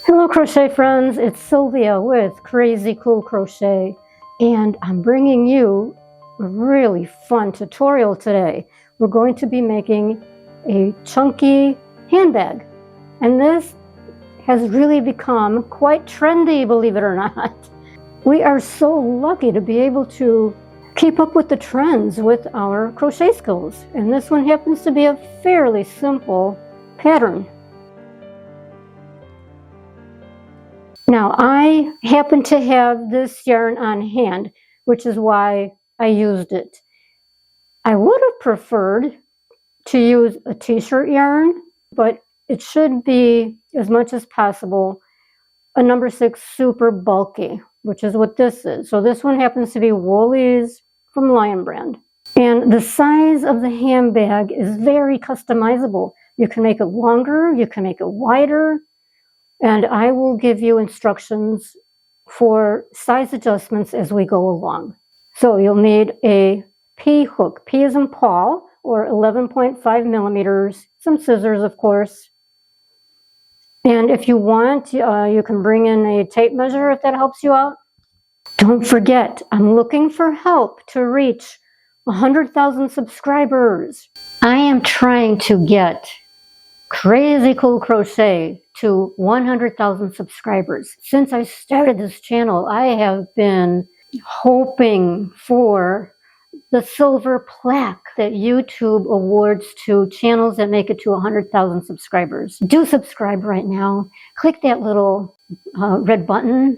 Hello crochet friends, it's Sylvia with Crazy Cool Crochet, and I'm bringing you a really fun tutorial today. We're going to be making a chunky handbag, and this has really become quite trendy, believe it or not. We are so lucky to be able to keep up with the trends with our crochet skills, and this one happens to be a fairly simple pattern. Now, I happen to have this yarn on hand, which is why I used it. I would have preferred to use a t-shirt yarn, but it should be, as much as possible, a number 6 super bulky, which is what this is. So this one happens to be Woolies from Lion Brand. And the size of the handbag is very customizable. You can make it longer, you can make it wider, and I will give you instructions for size adjustments as we go along. So you'll need a P hook, P as in Paul, or 11.5 millimeters, some scissors of course. And if you want, you can bring in a tape measure if that helps you out. Don't forget, I'm looking for help to reach 100,000 subscribers. I am trying to get Crazy Cool Crochet to 100,000 subscribers. Since I started this channel, I have been hoping for the silver plaque that YouTube awards to channels that make it to 100,000 subscribers. Do subscribe right now. Click that little red button.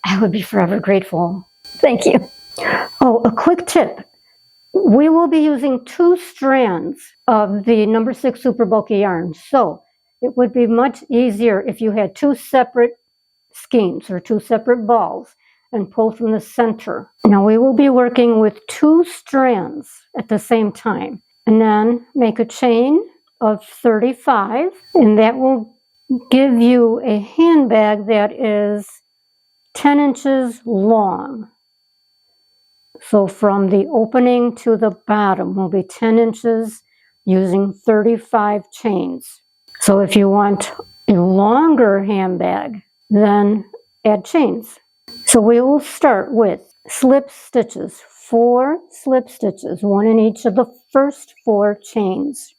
I would be forever grateful. Thank you. Oh, a quick tip. We will be using 2 strands of the number 6 super bulky yarn. So it would be much easier if you had 2 separate skeins or 2 separate balls and pull from the center. Now we will be working with 2 strands at the same time, and then make a chain of 35, and that will give you a handbag that is 10 inches long. So from the opening to the bottom will be 10 inches using 35 chains. So if you want a longer handbag, then add chains. So we will start with slip stitches, 4 slip stitches, 1 in each of the first 4 chains.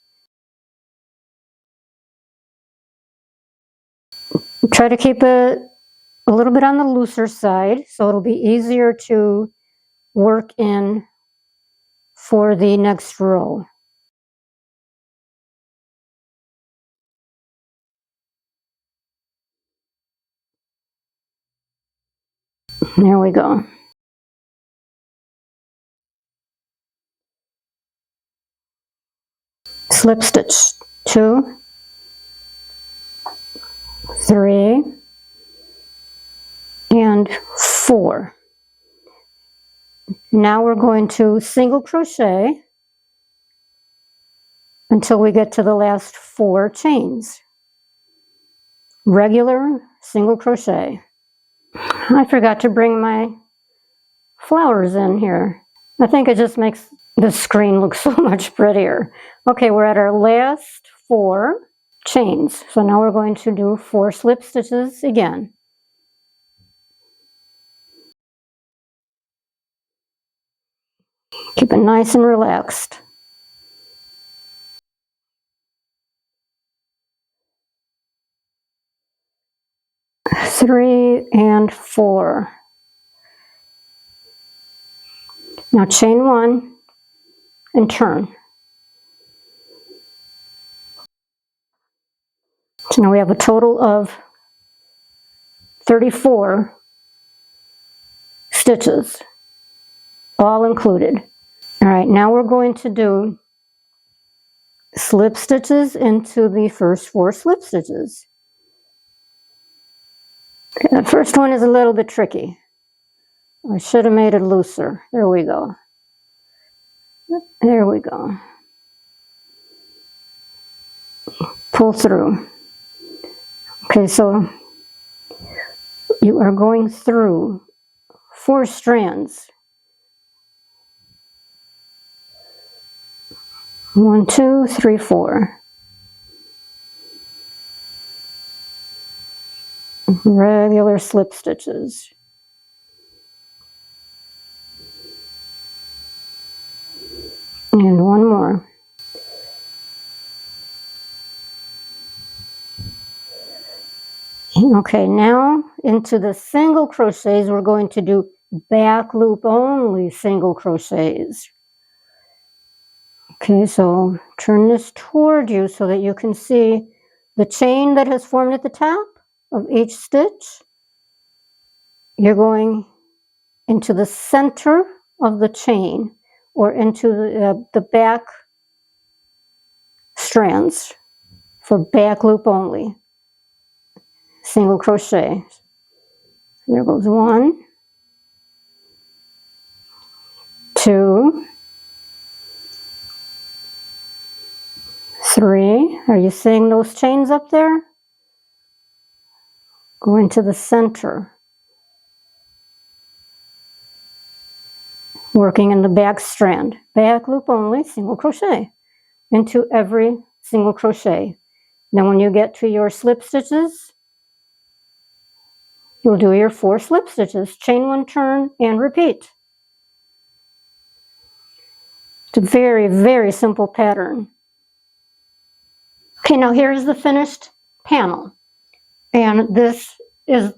Try to keep it a little bit on the looser side so it'll be easier to work in for the next row. There we go. Slip stitch 2, 3, and 4. Now we're going to single crochet until we get to the last 4 chains. Regular single crochet. I forgot to bring my flowers in here. I think it just makes the screen look so much prettier. Okay, we're at our last 4 chains. So now we're going to do 4 slip stitches again. Keep it nice and relaxed. Three and 4. Now chain 1 and turn. So now we have a total of 34 stitches, all included. All right, now we're going to do slip stitches into the first 4 slip stitches. Okay, the first one is a little bit tricky. I should have made it looser. There we go. There we go. Pull through. Okay, so you are going through 4 strands. 1, 2, 3, 4. regular slip stitches. And one more. Okay, now into the single crochets, we're going to do back loop only single crochets. Okay, so turn this toward you so that you can see the chain that has formed at the top of each stitch. You're going into the center of the chain or into the back strands for back loop only. Single crochet. There goes 1, 2, 3. Are you seeing those chains up there? Go into the center. Working in the back strand. Back loop only, single crochet. Into every single crochet. Then when you get to your slip stitches, you'll do your 4 slip stitches, chain 1, turn, and repeat. It's a very, very simple pattern. Okay, now here's the finished panel. And this is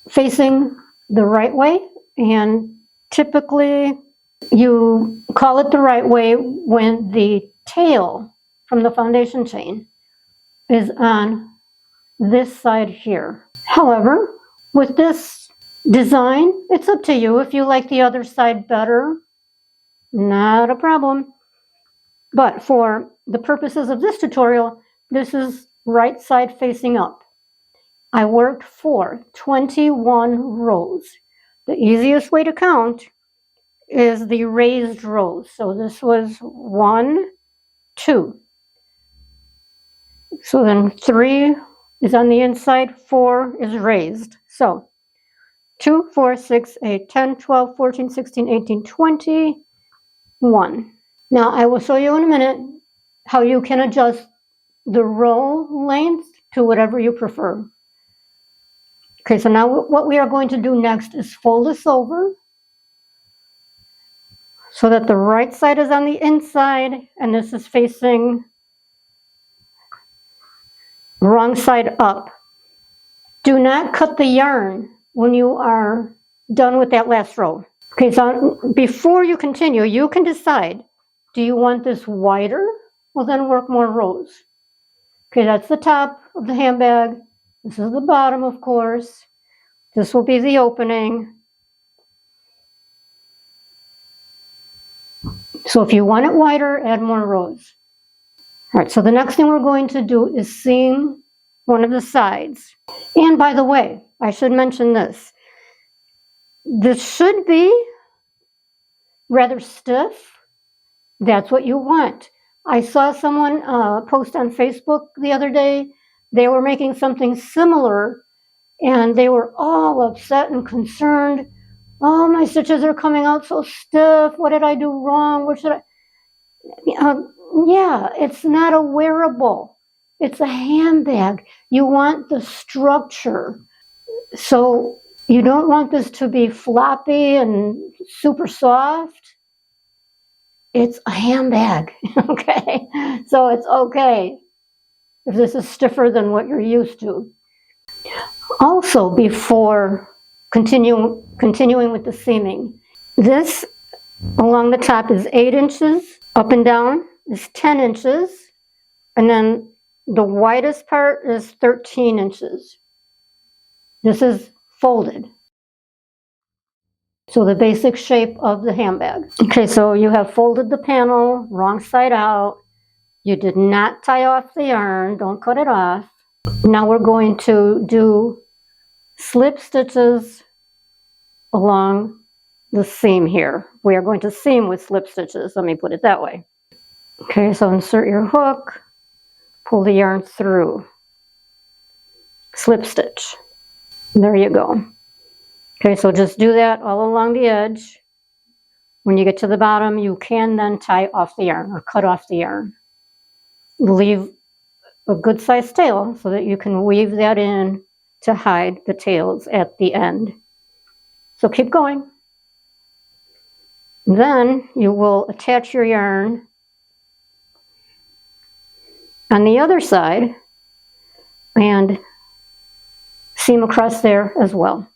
facing the right way. And typically you call it the right way when the tail from the foundation chain is on this side here. However, with this design, it's up to you. If you like the other side better, not a problem. But for the purposes of this tutorial, this is right side facing up. I worked for 21 rows. The easiest way to count is the raised rows. So this was 1, 2. So then 3 is on the inside, 4 is raised. So 2, 4, 6, 8, 10, 12, 14, 16, 18, 20, 1. Now I will show you in a minute how you can adjust the row length to whatever you prefer. Okay, so now what we are going to do next is fold this over so that the right side is on the inside and this is facing wrong side up. Do not cut the yarn when you are done with that last row. Okay, so before you continue, you can decide, do you want this wider? Well, then work more rows. Okay, that's the top of the handbag. This is the bottom, of course. This will be the opening. So if you want it wider, add more rows. All right, so the next thing we're going to do is seam one of the sides. And by the way, I should mention this. This should be rather stiff. That's what you want. I saw someone post on Facebook the other day. They were making something similar and they were all upset and concerned. Oh, my stitches are coming out so stiff. What did I do wrong? What should I? Yeah, it's not a wearable. It's a handbag. You want the structure. So you don't want this to be floppy and super soft. It's a handbag, okay? So it's okay if this is stiffer than what you're used to. Also, before continuing with the seaming, this along the top is 8 inches, up and down is 10 inches, and then the widest part is 13 inches. This is folded. So the basic shape of the handbag. Okay, so you have folded the panel, wrong side out. You did not tie off the yarn, don't cut it off. Now we're going to do slip stitches along the seam here. We are going to seam with slip stitches, let me put it that way. Okay, so insert your hook, pull the yarn through, slip stitch. There you go. Okay, so just do that all along the edge. When you get to the bottom, you can then tie off the yarn or cut off the yarn. Leave a good sized tail so that you can weave that in to hide the tails at the end. So keep going. Then you will attach your yarn on the other side and seam across there as well.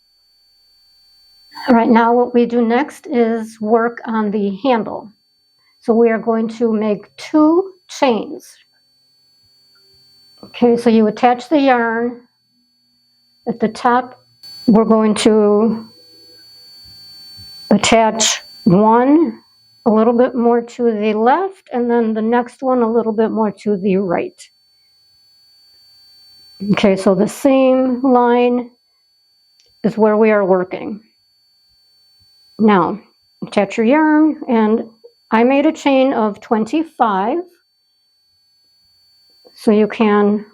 All right, now what we do next is work on the handle. So we are going to make 2 chains. Okay, so you attach the yarn at the top. We're going to attach one a little bit more to the left, and then the next one a little bit more to the right. Okay, so the seam line is where we are working. Now, attach your yarn, and I made a chain of 25, so you can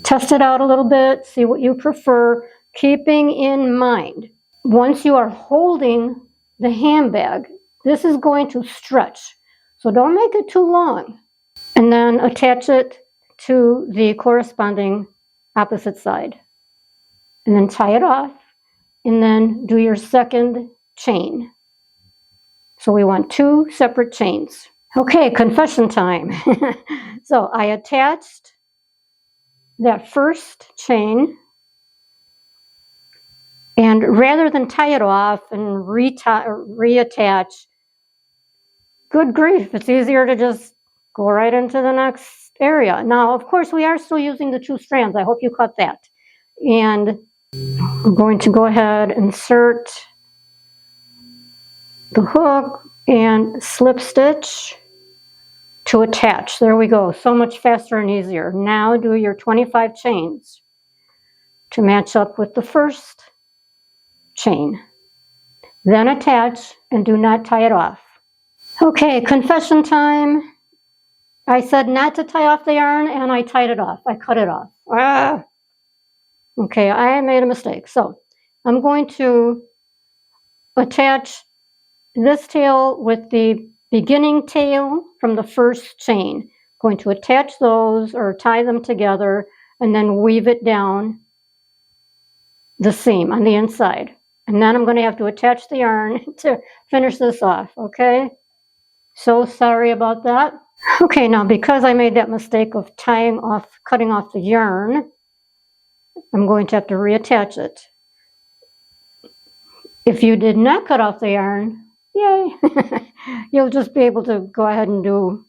test it out a little bit, see what you prefer, keeping in mind, once you are holding the handbag, this is going to stretch, so don't make it too long. And then attach it to the corresponding opposite side. And then tie it off, and then do your second chain. So we want 2 separate chains. Okay, confession time. So I attached that first chain, and rather than tie it off and reattach, good grief, it's easier to just go right into the next area. Now, of course, we are still using the 2 strands. I hope you caught that. And I'm going to go ahead and insert the hook and slip stitch to attach. There we go. So much faster and easier. Now do your 25 chains to match up with the first chain. Then attach and do not tie it off. Okay, confession time. I said not to tie off the yarn and I tied it off. I cut it off. Ah! Okay, I made a mistake. So I'm going to attach this tail with the beginning tail from the first chain. Going to attach those or tie them together and then weave it down the seam on the inside. And then I'm going to have to attach the yarn to finish this off, okay? So sorry about that. Okay, now because I made that mistake of cutting off the yarn, I'm going to have to reattach it. If you did not cut off the yarn, yay, you'll just be able to go ahead and do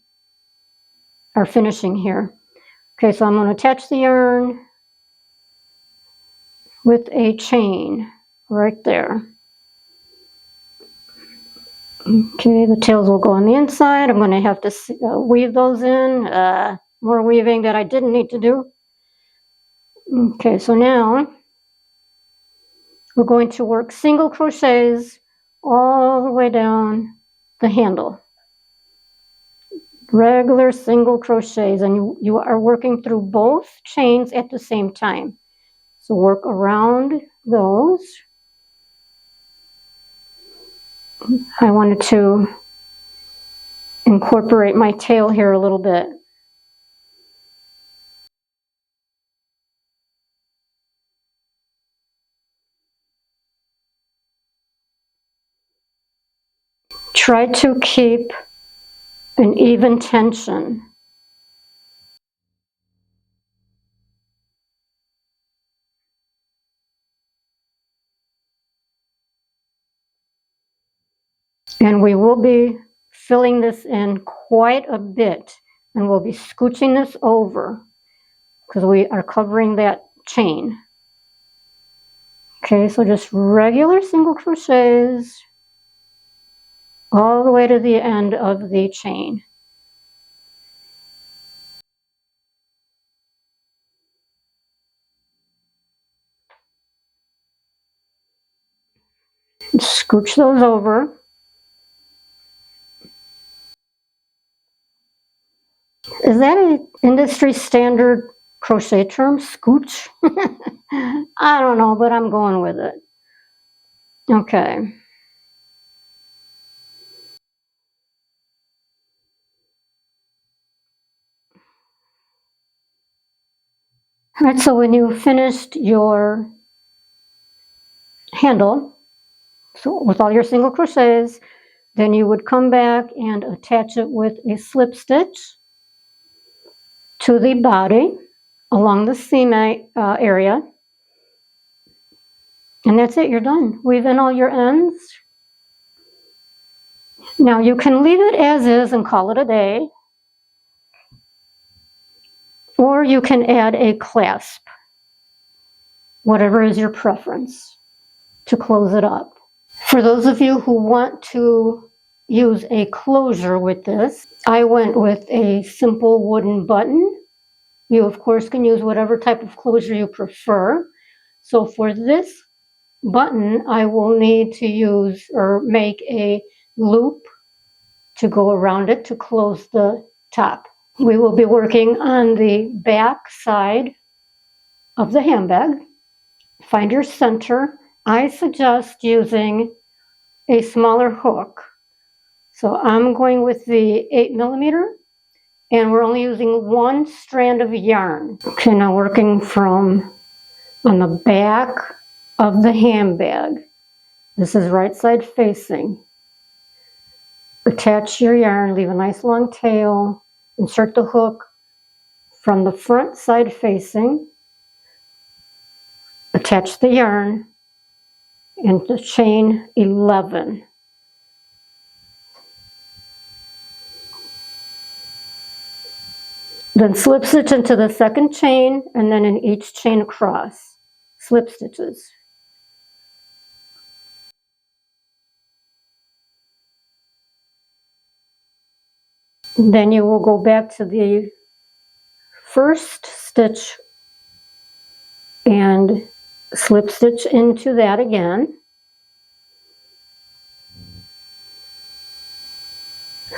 our finishing here. Okay, so I'm going to attach the yarn with a chain right there. Okay, the tails will go on the inside. I'm going to have to weave those in. More weaving that I didn't need to do. Okay, so now we're going to work single crochets all the way down the handle. Regular single crochets, and you are working through both chains at the same time. So work around those. I wanted to incorporate my tail here a little bit. Try to keep an even tension. And we will be filling this in quite a bit, and we'll be scooching this over because we are covering that chain. Okay, so just regular single crochets all the way to the end of the chain. Scooch those over. Is that an industry standard crochet term, scooch? I don't know, but I'm going with it. Okay. All right, so when you finished your handle, so with all your single crochets, then you would come back and attach it with a slip stitch to the body along the seam area. And that's it, you're done. Weave in all your ends. Now you can leave it as is and call it a day, or you can add a clasp, whatever is your preference, to close it up. For those of you who want to use a closure with this, I went with a simple wooden button. You of course can use whatever type of closure you prefer. So for this button, I will need to use or make a loop to go around it to close the top. We will be working on the back side of the handbag. Find your center. I suggest using a smaller hook. So I'm going with the 8mm, and we're only using one strand of yarn. Okay, now working from on the back of the handbag. This is right side facing. Attach your yarn, leave a nice long tail, insert the hook from the front side facing, attach the yarn, and the chain 11. Then slip stitch into the second chain, and then in each chain across, slip stitches. Then you will go back to the first stitch and slip stitch into that again,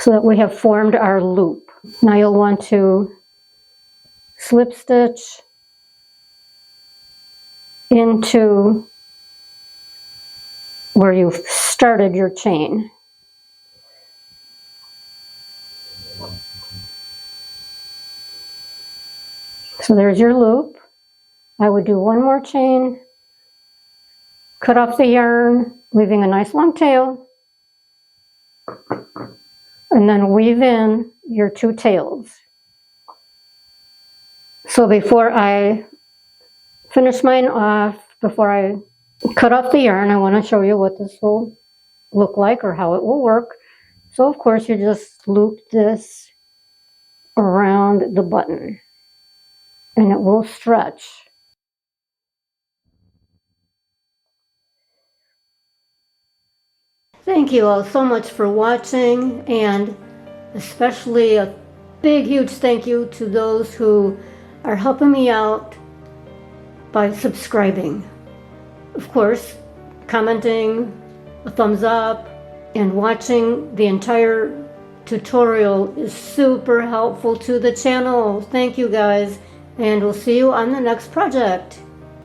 so that we have formed our loop. Now you'll want to slip stitch into where you've started your chain. So there's your loop. I would do one more chain, cut off the yarn, leaving a nice long tail, and then weave in your two tails. So before I finish mine off, before I cut off the yarn, I want to show you what this will look like or how it will work. So of course you just loop this around the button and it will stretch. Thank you all so much for watching, and especially a big huge thank you to those who are helping me out by subscribing. Of course, commenting, a thumbs up, and watching the entire tutorial is super helpful to the channel. Thank you guys, and we'll see you on the next project.